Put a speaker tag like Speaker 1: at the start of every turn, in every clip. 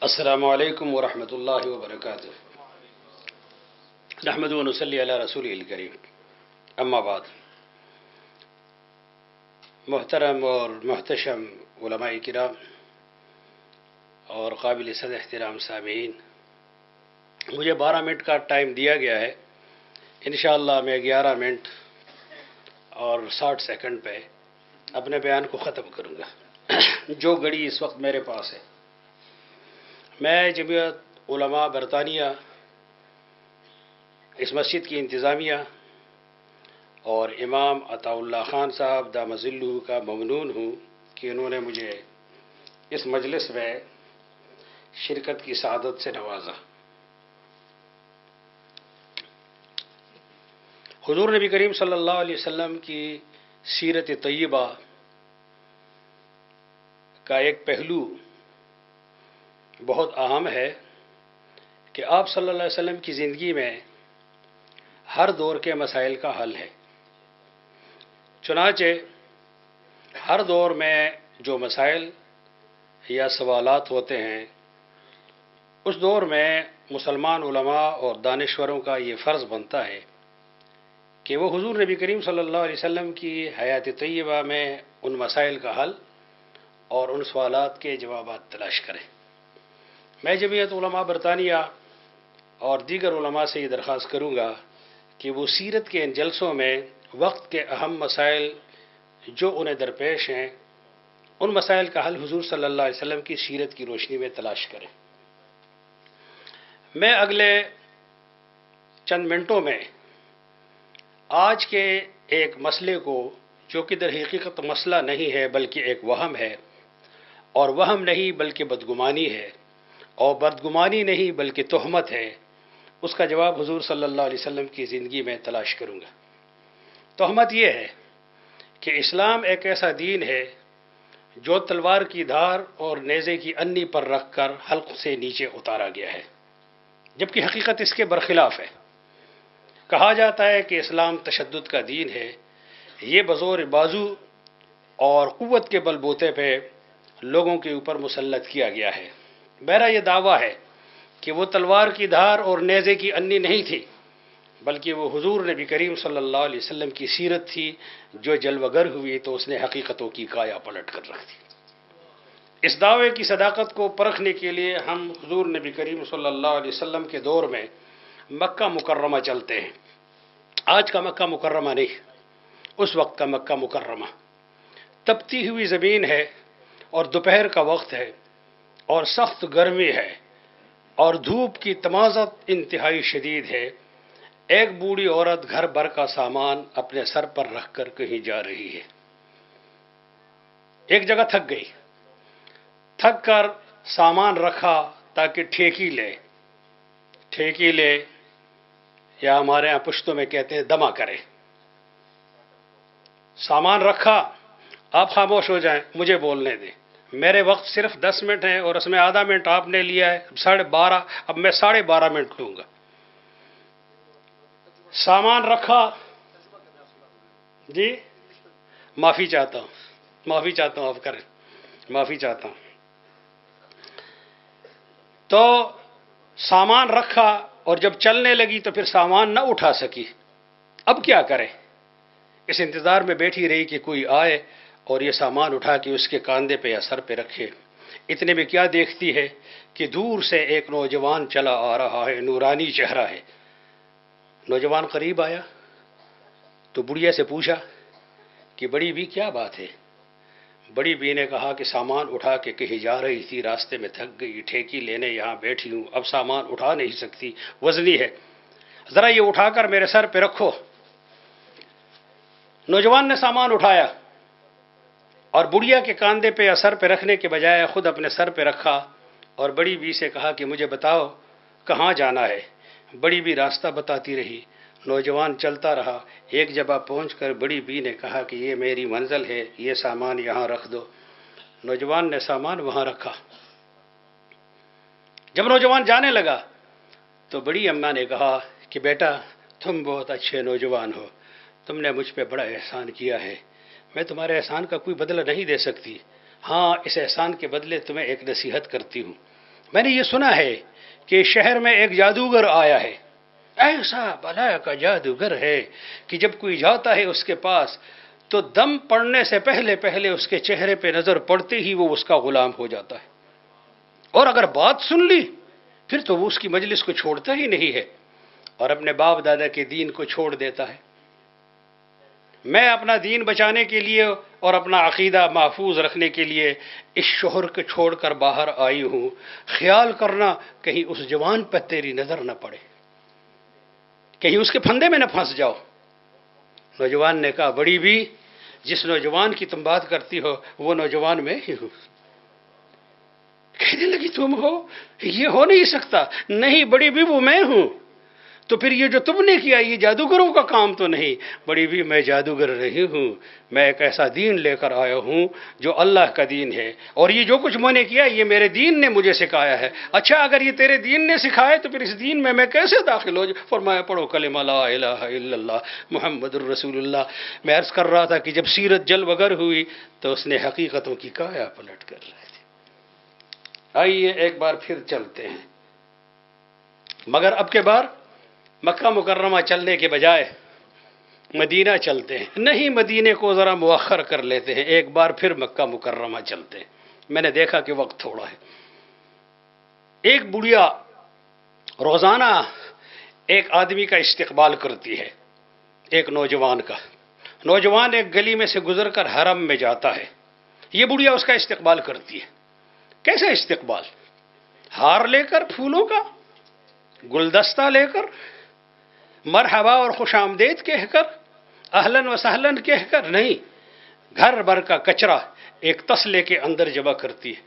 Speaker 1: السلام علیکم ورحمۃ اللہ وبرکاتہ۔ نحمد و نصلی علی رسول الکریم، اما بعد۔ محترم اور محتشم علماء کرام اور قابل صد احترام سامعین، مجھے 12 منٹ کا ٹائم دیا گیا ہے۔ انشاءاللہ میں 11 منٹ اور 60 سیکنڈ پہ اپنے بیان کو ختم کروں گا، جو گھڑی اس وقت میرے پاس ہے۔ میں جمعیت علماء برطانیہ، اس مسجد کی انتظامیہ اور امام عطا اللہ خان صاحب دامت ظلہ کا ممنون ہوں کہ انہوں نے مجھے اس مجلس میں شرکت کی سعادت سے نوازا۔ حضور نبی کریم صلی اللہ علیہ وسلم کی سیرت طیبہ کا ایک پہلو بہت اہم ہے کہ آپ صلی اللہ علیہ وسلم کی زندگی میں ہر دور کے مسائل کا حل ہے۔ چنانچہ ہر دور میں جو مسائل یا سوالات ہوتے ہیں، اس دور میں مسلمان علماء اور دانشوروں کا یہ فرض بنتا ہے کہ وہ حضور نبی کریم صلی اللہ علیہ وسلم کی حیات طیبہ میں ان مسائل کا حل اور ان سوالات کے جوابات تلاش کریں۔ میں جمعیت علماء برطانیہ اور دیگر علماء سے یہ درخواست کروں گا کہ وہ سیرت کے ان جلسوں میں وقت کے اہم مسائل جو انہیں درپیش ہیں، ان مسائل کا حل حضور صلی اللہ علیہ وسلم کی سیرت کی روشنی میں تلاش کریں۔ میں اگلے چند منٹوں میں آج کے ایک مسئلے کو، جو کہ در حقیقت مسئلہ نہیں ہے بلکہ ایک وہم ہے، اور وہم نہیں بلکہ بدگمانی ہے، اور بدگمانی نہیں بلکہ تہمت ہے، اس کا جواب حضور صلی اللہ علیہ وسلم کی زندگی میں تلاش کروں گا۔ تہمت یہ ہے کہ اسلام ایک ایسا دین ہے جو تلوار کی دھار اور نیزے کی انی پر رکھ کر حلق سے نیچے اتارا گیا ہے، جبکہ حقیقت اس کے برخلاف ہے۔ کہا جاتا ہے کہ اسلام تشدد کا دین ہے، یہ بزور بازو اور قوت کے بل بوتے پہ لوگوں کے اوپر مسلط کیا گیا ہے۔ میرا یہ دعویٰ ہے کہ وہ تلوار کی دھار اور نیزے کی انی نہیں تھی، بلکہ وہ حضور نبی کریم صلی اللہ علیہ وسلم کی سیرت تھی، جو جلوہ گر ہوئی تو اس نے حقیقتوں کی کایا پلٹ کر رکھ دی۔ اس دعوے کی صداقت کو پرکھنے کے لیے ہم حضور نبی کریم صلی اللہ علیہ وسلم کے دور میں مکہ مکرمہ چلتے ہیں۔ آج کا مکہ مکرمہ نہیں، اس وقت کا مکہ مکرمہ۔ تپتی ہوئی زمین ہے اور دوپہر کا وقت ہے اور سخت گرمی ہے اور دھوپ کی تمازت انتہائی شدید ہے۔ ایک بوڑھی عورت گھر بھر کا سامان اپنے سر پر رکھ کر کہیں جا رہی ہے۔ ایک جگہ تھک گئی، تھک کر سامان رکھا تاکہ ٹھیکی لے یا ہمارے ہاں پشتوں میں کہتے ہیں دمہ کرے۔ سامان رکھا، آپ خاموش ہو جائیں، مجھے بولنے دیں، میرے وقت صرف 10 منٹ ہیں اور اس میں آدھا منٹ آپ نے لیا ہے، 12:30، اب میں 12:30 منٹ لوں گا۔ سامان رکھا، جی معافی چاہتا ہوں آپ کریں، معافی چاہتا ہوں۔ تو سامان رکھا اور جب چلنے لگی تو پھر سامان نہ اٹھا سکی، اب کیا کرے؟ اس انتظار میں بیٹھی رہی کہ کوئی آئے اور یہ سامان اٹھا کے اس کے کاندھے پہ یا سر پہ رکھے۔ اتنے میں کیا دیکھتی ہے کہ دور سے ایک نوجوان چلا آ رہا ہے، نورانی چہرہ ہے۔ نوجوان قریب آیا تو بڑھیا سے پوچھا کہ بڑی بی کیا بات ہے؟ بڑی بی نے کہا کہ سامان اٹھا کے کہیں جا رہی تھی، راستے میں تھک گئی، ٹھیکی لینے یہاں بیٹھی ہوں، اب سامان اٹھا نہیں سکتی، وزنی ہے، ذرا یہ اٹھا کر میرے سر پہ رکھو۔ نوجوان نے سامان اٹھایا اور بڑھیا کے کاندھے پہ یا سر پہ رکھنے کے بجائے خود اپنے سر پہ رکھا اور بڑی بی سے کہا کہ مجھے بتاؤ کہاں جانا ہے۔ بڑی بی راستہ بتاتی رہی، نوجوان چلتا رہا۔ ایک جگہ پہنچ کر بڑی بی نے کہا کہ یہ میری منزل ہے، یہ سامان یہاں رکھ دو۔ نوجوان نے سامان وہاں رکھا۔ جب نوجوان جانے لگا تو بڑی اماں نے کہا کہ بیٹا تم بہت اچھے نوجوان ہو، تم نے مجھ پہ بڑا احسان کیا ہے، میں تمہارے احسان کا کوئی بدلہ نہیں دے سکتی، ہاں اس احسان کے بدلے تمہیں ایک نصیحت کرتی ہوں۔ میں نے یہ سنا ہے کہ شہر میں ایک جادوگر آیا ہے، ایسا بلا کا جادوگر ہے کہ جب کوئی جاتا ہے اس کے پاس تو دم پڑنے سے پہلے پہلے اس کے چہرے پہ نظر پڑتے ہی وہ اس کا غلام ہو جاتا ہے، اور اگر بات سن لی پھر تو وہ اس کی مجلس کو چھوڑتا ہی نہیں ہے اور اپنے باپ دادا کے دین کو چھوڑ دیتا ہے۔ میں اپنا دین بچانے کے لیے اور اپنا عقیدہ محفوظ رکھنے کے لیے اس شوہر کو چھوڑ کر باہر آئی ہوں، خیال کرنا کہیں اس جوان پر تیری نظر نہ پڑے، کہیں اس کے پھندے میں نہ پھنس جاؤ۔ نوجوان نے کہا، بڑی بھی، جس نوجوان کی تم بات کرتی ہو وہ نوجوان میں ہی ہوں۔ کہنے لگی، تم ہو؟ یہ ہو نہیں سکتا۔ نہیں بڑی بھی، وہ میں ہوں۔ تو پھر یہ جو تم نے کیا یہ جادوگروں کا کام تو نہیں؟ بڑی بھی، میں جادوگر نہیں ہوں، میں ایک ایسا دین لے کر آیا ہوں جو اللہ کا دین ہے، اور یہ جو کچھ میں نے کیا یہ میرے دین نے مجھے سکھایا ہے۔ اچھا، اگر یہ تیرے دین نے سکھائے تو پھر اس دین میں کیسے داخل ہو جاؤں؟ فرمایا، پڑھو کلمہ لا الہ الا اللہ محمد الرسول اللہ۔ میں عرض کر رہا تھا کہ جب سیرت جلوہ گر ہوئی تو اس نے حقیقتوں کی کایا پلٹ کر رہے تھے۔ آئیے ایک بار پھر چلتے ہیں، مگر اب کے بار مکہ مکرمہ چلنے کے بجائے مدینہ چلتے ہیں۔ نہیں، مدینے کو ذرا مؤخر کر لیتے ہیں، ایک بار پھر مکہ مکرمہ چلتے ہیں۔ میں نے دیکھا کہ وقت تھوڑا ہے۔ ایک بڑھیا روزانہ ایک آدمی کا استقبال کرتی ہے، ایک نوجوان کا۔ نوجوان ایک گلی میں سے گزر کر حرم میں جاتا ہے، یہ بڑھیا اس کا استقبال کرتی ہے۔ کیسا استقبال؟ ہار لے کر، پھولوں کا گلدستہ لے کر، مرحبا اور خوش آمدید کہہ کر، اہلاً و سہلاً کہہ کر نہیں، گھر بھر کا کچرا ایک تسلے کے اندر جمع کرتی ہے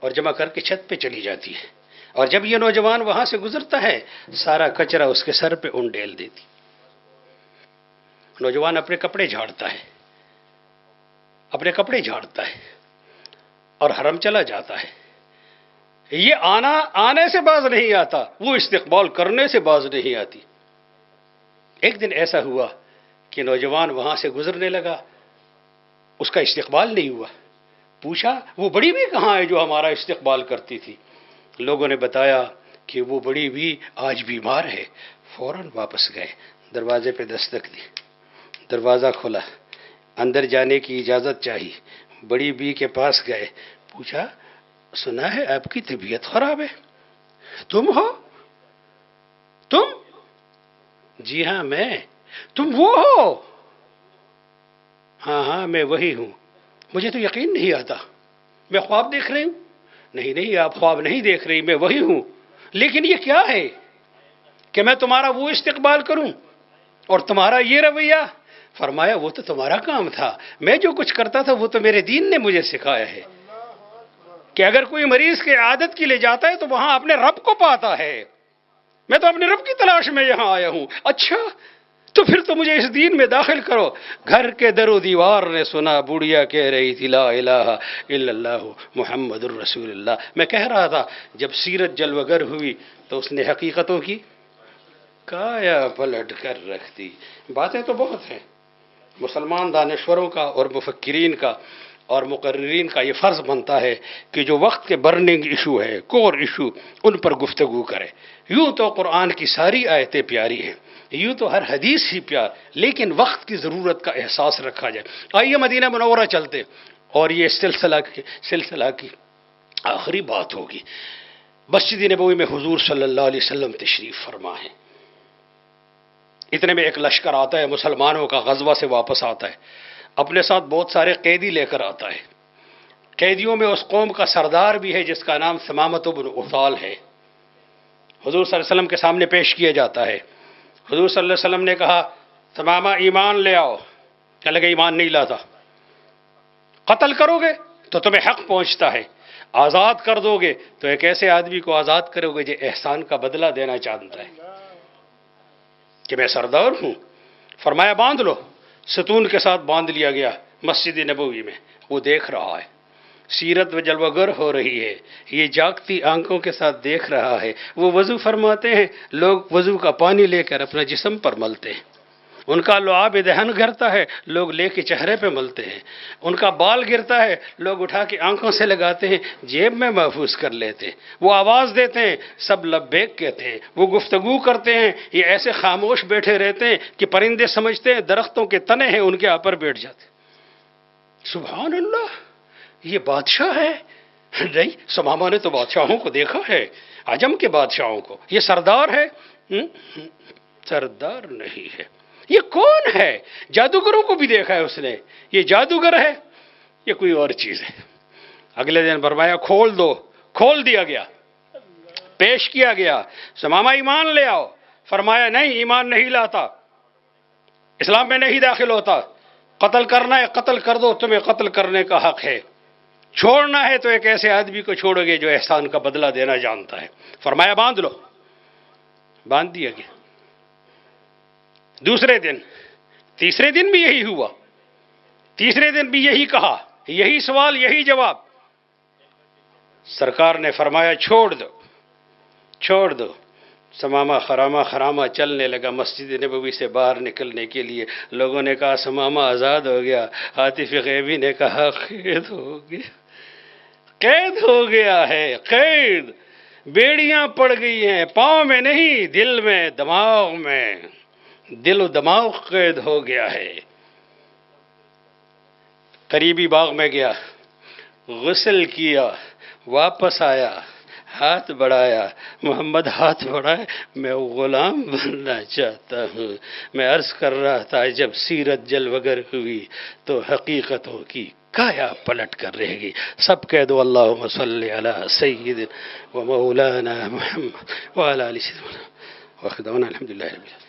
Speaker 1: اور جمع کر کے چھت پہ چلی جاتی ہے، اور جب یہ نوجوان وہاں سے گزرتا ہے سارا کچرا اس کے سر پہ انڈیل دیتی۔ نوجوان اپنے کپڑے جھاڑتا ہے، اپنے کپڑے جھاڑتا ہے اور حرم چلا جاتا ہے۔ یہ آنے سے باز نہیں آتا، وہ استقبال کرنے سے باز نہیں آتی۔ ایک دن ایسا ہوا کہ نوجوان وہاں سے گزرنے لگا، اس کا استقبال نہیں ہوا۔ پوچھا، وہ بڑی بھی کہاں ہے جو ہمارا استقبال کرتی تھی؟ لوگوں نے بتایا کہ وہ بڑی بھی آج بیمار ہے۔ فوراً واپس گئے، دروازے پہ دستک دی، دروازہ کھلا، اندر جانے کی اجازت چاہی۔ بڑی بی کے پاس گئے، پوچھا، سنا ہے آپ کی طبیعت خراب ہے؟ تم ہو؟ تم؟ جی ہاں میں۔ تم وہ ہو؟ ہاں ہاں میں وہی ہوں۔ مجھے تو یقین نہیں آتا، میں خواب دیکھ رہی ہوں۔ نہیں نہیں، آپ خواب نہیں دیکھ رہی، میں وہی ہوں۔ لیکن یہ کیا ہے کہ میں تمہارا وہ استقبال کروں اور تمہارا یہ رویہ؟ فرمایا، وہ تو تمہارا کام تھا، میں جو کچھ کرتا تھا وہ تو میرے دین نے مجھے سکھایا ہے کہ اگر کوئی مریض کی عادت کے لیے جاتا ہے تو وہاں اپنے رب کو پاتا ہے۔ میں تو اپنے رب کی تلاش میں یہاں آیا ہوں۔ اچھا، تو پھر تو مجھے اس دین میں داخل کرو۔ گھر کے در و دیوار نے سنا، بڑھیا کہہ رہی تھی، لا الہ الا اللہ محمد الرسول اللہ۔ میں کہہ رہا تھا جب سیرت جلوہ گر ہوئی تو اس نے حقیقتوں کی کایا پلٹ کر رکھ دی۔ باتیں تو بہت ہیں، مسلمان دانشوروں کا اور مفکرین کا اور مقررین کا یہ فرض بنتا ہے کہ جو وقت کے برننگ ایشو ہے، کور ایشو، ان پر گفتگو کرے۔ یوں تو قرآن کی ساری آیتیں پیاری ہیں، یوں تو ہر حدیث ہی پیار، لیکن وقت کی ضرورت کا احساس رکھا جائے۔ آئیے مدینہ منورہ چلتے، اور یہ سلسلہ کی آخری بات ہوگی۔ مسجد نبوی میں حضور صلی اللہ علیہ وسلم تشریف فرما ہے۔ اتنے میں ایک لشکر آتا ہے، مسلمانوں کا غزوہ سے واپس آتا ہے، اپنے ساتھ بہت سارے قیدی لے کر آتا ہے۔ قیدیوں میں اس قوم کا سردار بھی ہے جس کا نام ثمامۃ بن اثال ہے۔ حضور صلی اللہ علیہ وسلم کے سامنے پیش کیا جاتا ہے۔ حضور صلی اللہ علیہ وسلم نے کہا، ثمامہ ایمان لے آؤ۔ کہنے لگے، ایمان نہیں لاتا۔ قتل کرو گے تو تمہیں حق پہنچتا ہے، آزاد کر دو گے تو ایک ایسے آدمی کو آزاد کرو گے جو احسان کا بدلہ دینا چاہتا ہے کہ میں سردار ہوں۔ فرمایا، باندھ لو۔ ستون کے ساتھ باندھ لیا گیا مسجد نبوی میں۔ وہ دیکھ رہا ہے، سیرت و جلوہ گر ہو رہی ہے، یہ جاگتی آنکھوں کے ساتھ دیکھ رہا ہے۔ وہ وضو فرماتے ہیں، لوگ وضو کا پانی لے کر اپنا جسم پر ملتے ہیں۔ ان کا لعاب دہن گرتا ہے، لوگ لے کے چہرے پہ ملتے ہیں، ان کا بال گرتا ہے، لوگ اٹھا کے آنکھوں سے لگاتے ہیں، جیب میں محفوظ کر لیتے ہیں، وہ آواز دیتے ہیں، سب لبیک کہتے ہیں، وہ گفتگو کرتے ہیں، یہ ایسے خاموش بیٹھے رہتے ہیں کہ پرندے سمجھتے ہیں درختوں کے تنے ہیں، ان کے اوپر بیٹھ جاتے ہیں۔ سبحان اللہ، یہ بادشاہ ہے؟ نہیں، ثمامہ نے تو بادشاہوں کو دیکھا ہے، عجم کے بادشاہوں کو، یہ سردار ہے؟ سردار نہیں ہے۔ یہ کون ہے؟ جادوگروں کو بھی دیکھا ہے اس نے، یہ جادوگر ہے؟ یہ کوئی اور چیز ہے۔ اگلے دن فرمایا کھول دو، کھول دیا گیا، پیش کیا گیا، ثمامہ ایمان لے آؤ، فرمایا نہیں ایمان نہیں لاتا، اسلام میں نہیں داخل ہوتا، قتل کرنا ہے قتل کر دو، تمہیں قتل کرنے کا حق ہے، چھوڑنا ہے تو ایک ایسے آدمی کو چھوڑو گے جو احسان کا بدلہ دینا جانتا ہے۔ فرمایا باندھ لو، باندھ دیا گیا۔ دوسرے دن، تیسرے دن بھی یہی ہوا، تیسرے دن بھی یہی کہا، یہی سوال یہی جواب۔ سرکار نے فرمایا چھوڑ دو، چھوڑ دو۔ ثمامہ خرامہ چلنے لگا مسجد نبوی سے باہر نکلنے کے لیے۔ لوگوں نے کہا ثمامہ آزاد ہو گیا، عاطف غیبی نے کہا قید ہو گیا، قید ہو گیا ہے، قید، بیڑیاں پڑ گئی ہیں، پاؤں میں نہیں دل میں، دماغ میں، دل و دماغ قید ہو گیا ہے۔ قریبی باغ میں گیا، غسل کیا، واپس آیا، ہاتھ بڑھایا، محمد ہاتھ بڑھائے، میں غلام بننا چاہتا ہوں۔ میں عرض کر رہا تھا جب سیرت جلوگر ہوئی تو حقیقتوں کی کایا پلٹ کر رہے گی۔ سب کہہ دو اللہم صلی علی سیدنا و مولانا محمد وعلی آلہ سیدنا وآخر دعوانا الحمدللہ رب العالمین۔